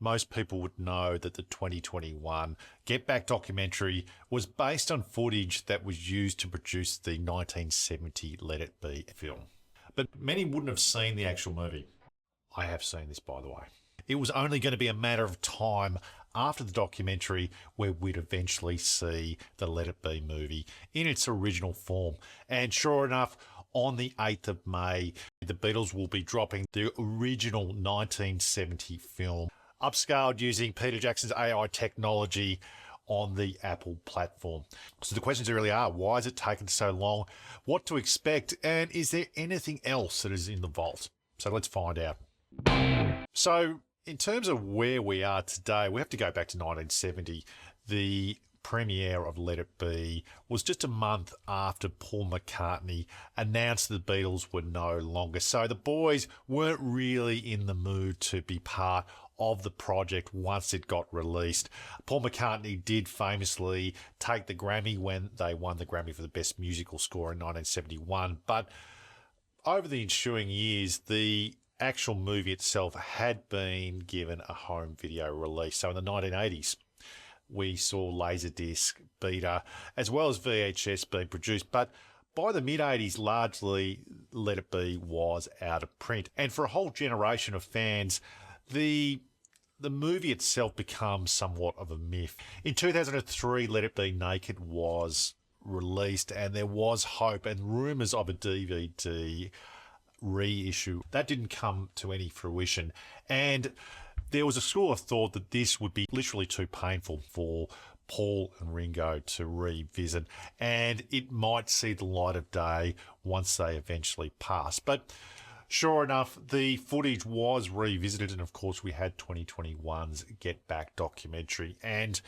most people would know that the 2021 Get Back documentary was based on footage that was used to produce the 1970 Let It Be film. But many wouldn't have seen the actual movie. I have seen this, by the way. It was only going to be a matter of time after the documentary where we'd eventually see the Let It Be movie in its original form. And sure enough, on the 8th of May, the Beatles will be dropping the original 1970 film, upscaled using Peter Jackson's AI technology on the Apple platform. So the questions really are, why has it taken so long? What to expect? And is there anything else that is in the vault? So let's find out. So in terms of where we are today, we have to go back to 1970. The premiere of Let It Be was just a month after Paul McCartney announced the Beatles were no longer. So the boys weren't really in the mood to be part of the project once it got released. Paul McCartney did famously take the Grammy when they won the Grammy for the Best Musical Score in 1971. But over the ensuing years, the actual movie itself had been given a home video release. So in the 1980s, we saw Laserdisc, Beta, as well as VHS being produced. But by the mid-80s, largely Let It Be was out of print. And for a whole generation of fans, the movie itself becomes somewhat of a myth. In 2003, Let It Be Naked was released, and there was hope and rumours of a DVD reissue. That didn't come to any fruition. And there was a school of thought that this would be literally too painful for Paul and Ringo to revisit, and it might see the light of day once they eventually pass. But sure enough, the footage was revisited, and of course we had 2021's Get Back documentary, and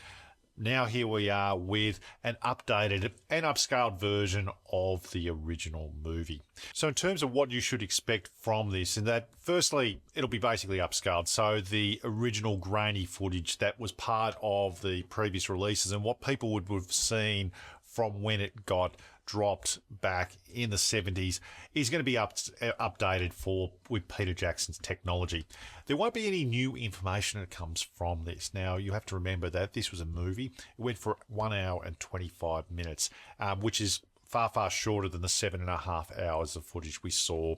now here we are with an updated and upscaled version of the original movie. So in terms of what you should expect from this, in that firstly, it'll be basically upscaled. So the original grainy footage that was part of the previous releases and what people would have seen from when it got dropped back in the 70s is going to be updated with Peter Jackson's technology. There won't be any new information that comes from this. Now, you have to remember that this was a movie. It went for 1 hour and 25 minutes, which is far, far shorter than the 7.5 hours of footage we saw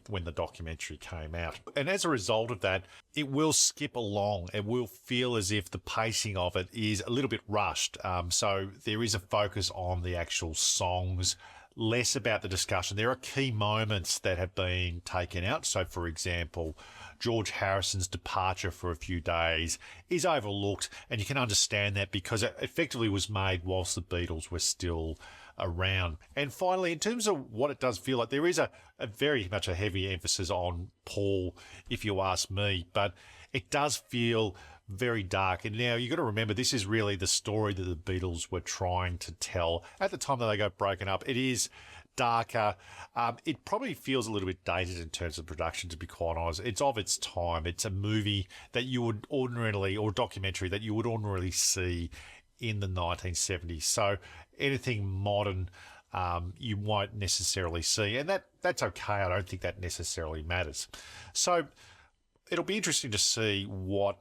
when the documentary came out. And as a result of that, it will skip along. It will feel as if the pacing of it is a little bit rushed. So there is a focus on the actual songs, less about the discussion. There are key moments that have been taken out. So, for example, George Harrison's departure for a few days is overlooked, and you can understand that because it effectively was made whilst the Beatles were still around. And finally, in terms of what it does feel like, there is a very much a heavy emphasis on Paul, if you ask me, but it does feel very dark. And now you've got to remember, this is really the story that the Beatles were trying to tell at the time that they got broken up. It is darker. It probably feels a little bit dated in terms of production, to be quite honest. It's of its time. It's a movie that you would ordinarily, or documentary that you would ordinarily see in the 1970s. So anything modern you won't necessarily see, and that's okay. I don't think that necessarily matters. So it'll be interesting to see what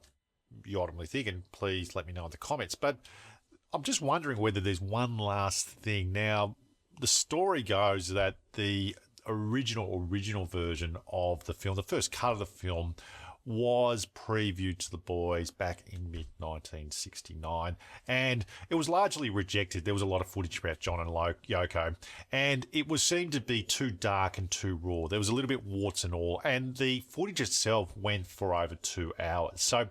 you ultimately think, and please let me know in the comments. But I'm just wondering whether there's one last thing. Now, the story goes that the original version of the film, the first cut of the film, was previewed to the boys back in mid-1969, and it was largely rejected. There was a lot of footage about John and Yoko, and it was seemed to be too dark and too raw. There was a little bit warts and all, and the footage itself went for over 2 hours. So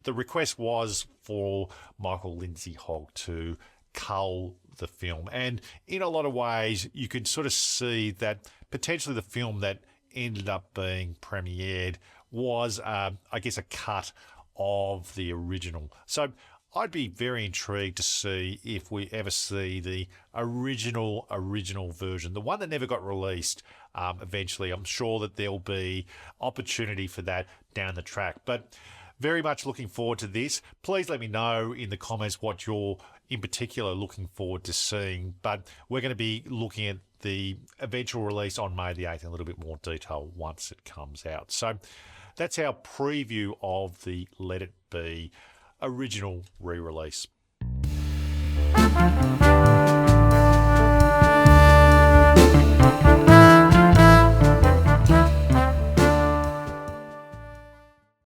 the request was for Michael Lindsay Hogg to cull the film, and in a lot of ways you could sort of see that potentially the film that ended up being premiered was, I guess, a cut of the original. So I'd be very intrigued to see if we ever see the original version, the one that never got released. Eventually, I'm sure that there'll be opportunity for that down the track. But very much looking forward to this. Please let me know in the comments what you're in particular looking forward to seeing. But we're going to be looking at the eventual release on May the 8th in a little bit more detail once it comes out. So that's our preview of the Let It Be original re-release.